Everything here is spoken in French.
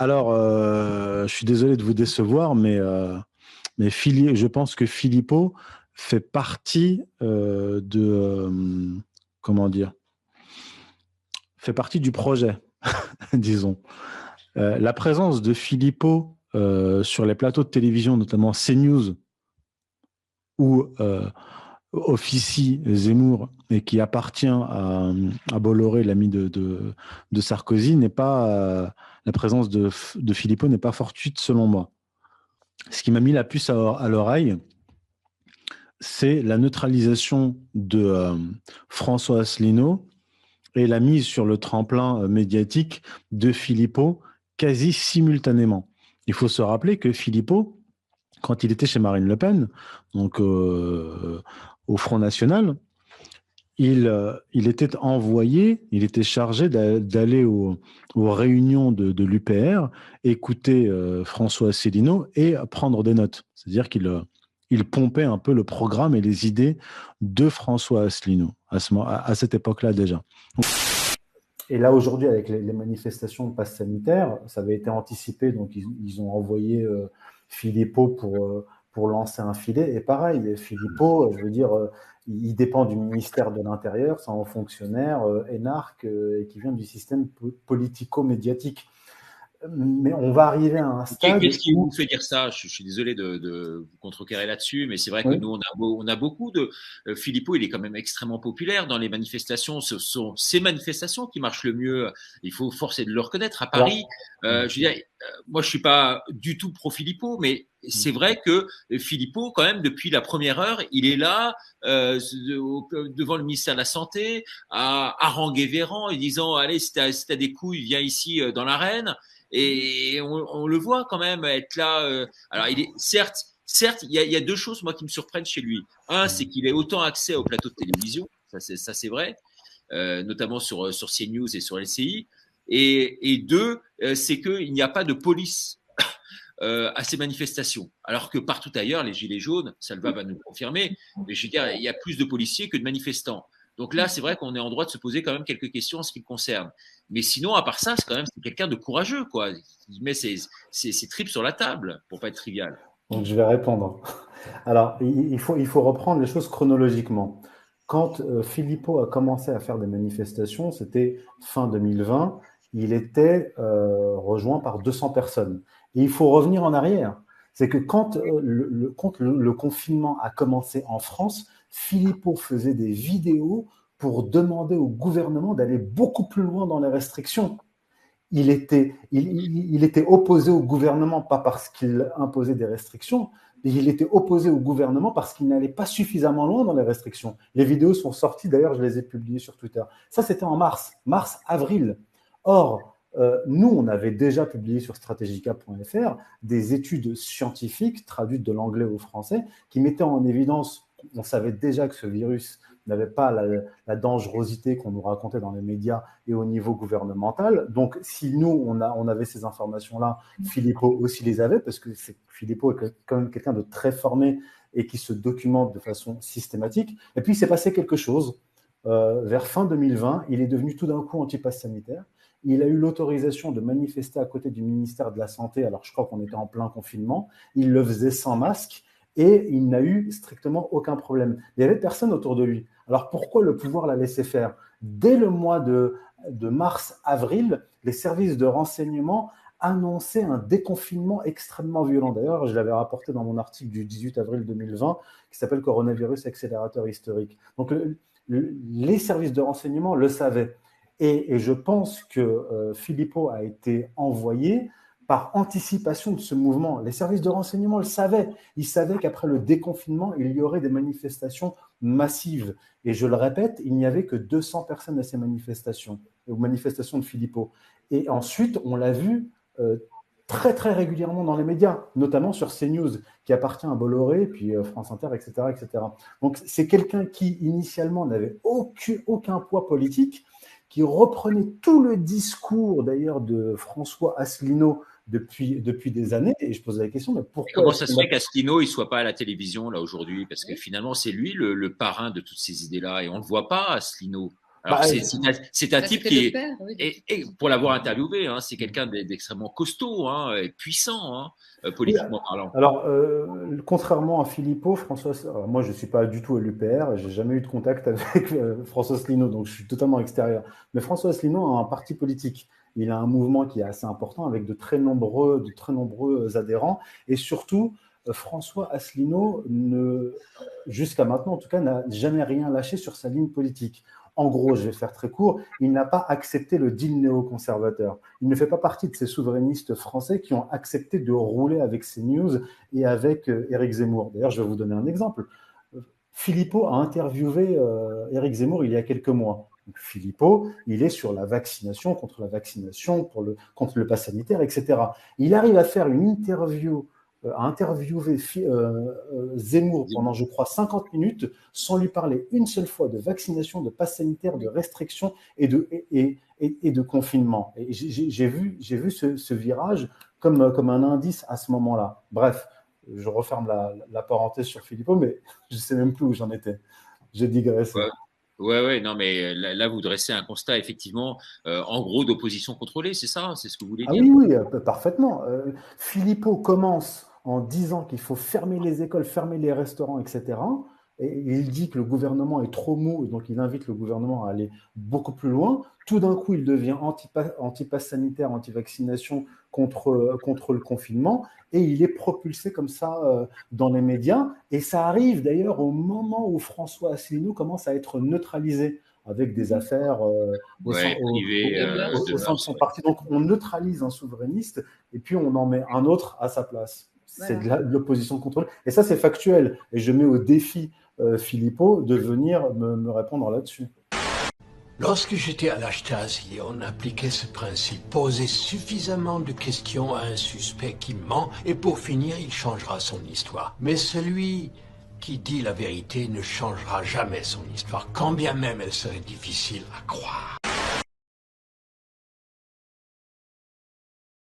Alors, je suis désolé de vous décevoir, mais je pense que Philippot fait partie comment dire, fait partie du projet, disons. La présence de Philippot sur les plateaux de télévision, notamment CNews, où officie Zemmour et qui appartient à Bolloré, l'ami de Sarkozy, n'est pas la présence de Philippot n'est pas fortuite selon moi. Ce qui m'a mis la puce à l'oreille, c'est la neutralisation de François Asselineau et la mise sur le tremplin médiatique de Philippot quasi simultanément. Il faut se rappeler que Philippot, quand il était chez Marine Le Pen, donc au Front National, il était envoyé, il était chargé d'aller aux réunions de l'UPR, écouter François Asselineau et prendre des notes. C'est-à-dire qu'il pompait un peu le programme et les idées de François Asselineau à cette époque-là déjà. Et là, aujourd'hui, avec les manifestations de passe sanitaire, ça avait été anticipé, donc ils ont envoyé Philippot pour lancer un filet. Et pareil, Philippot, je veux dire, il dépend du ministère de l'Intérieur, c'est un fonctionnaire énarque et qui vient du système politico-médiatique. Mais on va arriver à un stade. Qu'est-ce qui vous fait dire ça? Je suis désolé de vous contrecarrer là-dessus, mais c'est vrai que Oui. nous, on a beaucoup de. Philippot, il est quand même extrêmement populaire dans les manifestations. Ce sont ces manifestations qui marchent le mieux. Il faut forcer de le reconnaître. À Paris, je veux dire, moi, je suis pas du tout pro Philippot, mais c'est vrai que Philippot, quand même, depuis la première heure, il est là devant le ministère de la Santé, à haranguer Véran, en disant allez, si t'as des couilles, viens ici dans l'arène. Et on le voit quand même être là. Alors, il est certes, il y a deux choses moi qui me surprennent chez lui. Un, c'est qu'il ait autant accès aux plateaux de télévision, ça c'est vrai, notamment sur CNews et sur LCI. Et deux, c'est qu'il n'y a pas de police à ces manifestations. Alors que partout ailleurs, les Gilets jaunes, Salva va nous le confirmer, mais je veux dire, il y a plus de policiers que de manifestants. Donc là, c'est vrai qu'on est en droit de se poser quand même quelques questions en ce qui le concerne. Mais sinon, à part ça, c'est quelqu'un de courageux, quoi. Il met ses tripes sur la table, pour pas être trivial. Donc je vais répondre. Alors, il faut reprendre les choses chronologiquement. Quand Philippot a commencé à faire des manifestations, c'était fin 2020, il était rejoint par 200 personnes. Et il faut revenir en arrière. C'est que quand le confinement a commencé en France, Philippot faisait des vidéos pour demander au gouvernement d'aller beaucoup plus loin dans les restrictions. Il était opposé au gouvernement, pas parce qu'il imposait des restrictions, mais il était opposé au gouvernement parce qu'il n'allait pas suffisamment loin dans les restrictions. Les vidéos sont sorties, d'ailleurs, je les ai publiées sur Twitter. Ça, c'était en mars-avril. Or, nous, on avait déjà publié sur strategica.fr des études scientifiques traduites de l'anglais au français qui mettaient en évidence, on savait déjà que ce virus n'avait pas la dangerosité qu'on nous racontait dans les médias et au niveau gouvernemental. Donc, si nous, on avait ces informations-là, Philippot aussi les avait, parce que Philippot est quand même quelqu'un de très formé et qui se documente de façon systématique. Et puis, il s'est passé quelque chose. Vers fin 2020, il est devenu tout d'un coup anti-pass sanitaire. Il a eu l'autorisation de manifester à côté du ministère de la Santé, alors je crois qu'on était en plein confinement. Il le faisait sans masque et il n'a eu strictement aucun problème. Il n'y avait personne autour de lui. Alors pourquoi le pouvoir l'a laissé faire? Dès le mois de mars-avril, les services de renseignement annonçaient un déconfinement extrêmement violent. D'ailleurs, je l'avais rapporté dans mon article du 18 avril 2020 qui s'appelle Coronavirus accélérateur historique. Donc les services de renseignement le savaient. Et je pense que Philippot a été envoyé par anticipation de ce mouvement. Les services de renseignement le savaient. Ils savaient qu'après le déconfinement, il y aurait des manifestations massives. Et je le répète, il n'y avait que 200 personnes à ces manifestations, aux manifestations de Philippot. Et ensuite, on l'a vu très, très régulièrement dans les médias, notamment sur CNews, qui appartient à Bolloré, puis France Inter, etc., etc. Donc, c'est quelqu'un qui, initialement, n'avait aucun poids politique, qui reprenait tout le discours, d'ailleurs, de François Asselineau depuis des années. Et je pose la question, mais pourquoi... Et comment ça se fait qu'Asselineau ne soit pas à la télévision, là, aujourd'hui? Parce que finalement, c'est lui le parrain de toutes ces idées-là. Et on ne le voit pas, Asselineau. Alors, c'est un type qui est, père, oui. et pour l'avoir interviewé, hein, c'est quelqu'un d'extrêmement costaud, hein, et puissant, hein, politiquement parlant. Alors, contrairement à Philippot, moi je ne suis pas du tout à l'UPR, j'ai jamais eu de contact avec François Asselineau, donc je suis totalement extérieur. Mais François Asselineau a un parti politique. Il a un mouvement qui est assez important avec de très nombreux adhérents. Et surtout, François Asselineau, jusqu'à maintenant en tout cas, n'a jamais rien lâché sur sa ligne politique. En gros, je vais faire très court, il n'a pas accepté le deal néoconservateur. Il ne fait pas partie de ces souverainistes français qui ont accepté de rouler avec CNews et avec Éric Zemmour. D'ailleurs, je vais vous donner un exemple. Philippot a interviewé Éric Zemmour il y a quelques mois. Donc, Philippot, il est sur la vaccination, contre contre le pass sanitaire, etc. Il arrive à faire une interview, à interviewer Zemmour pendant, je crois, 50 minutes sans lui parler une seule fois de vaccination, de pass sanitaire, de restrictions et de confinement. Et j'ai vu ce virage comme un indice à ce moment-là. Bref, je referme la parenthèse sur Philippot, mais je ne sais même plus où j'en étais. J'ai digressé. Ouais, non, mais là, vous dressez un constat, effectivement, en gros, d'opposition contrôlée, c'est ça? C'est ce que vous voulez dire? Oui, parfaitement. Philippot commence en disant qu'il faut fermer les écoles, fermer les restaurants, etc. Et il dit que le gouvernement est trop mou, et donc il invite le gouvernement à aller beaucoup plus loin. Tout d'un coup, il devient anti-pass sanitaire, anti-vaccination contre le confinement, et il est propulsé comme ça dans les médias. Et ça arrive d'ailleurs au moment où François Asselineau commence à être neutralisé avec des affaires au sein de son parti. Donc on neutralise un souverainiste et puis on en met un autre à sa place. C'est de l'opposition contrôlée. Et ça, c'est factuel. Et je mets au défi Philippot de venir me répondre là-dessus. Lorsque j'étais à la Stasi, on appliquait ce principe. Poser suffisamment de questions à un suspect qui ment, et pour finir, il changera son histoire. Mais celui qui dit la vérité ne changera jamais son histoire, quand bien même elle serait difficile à croire.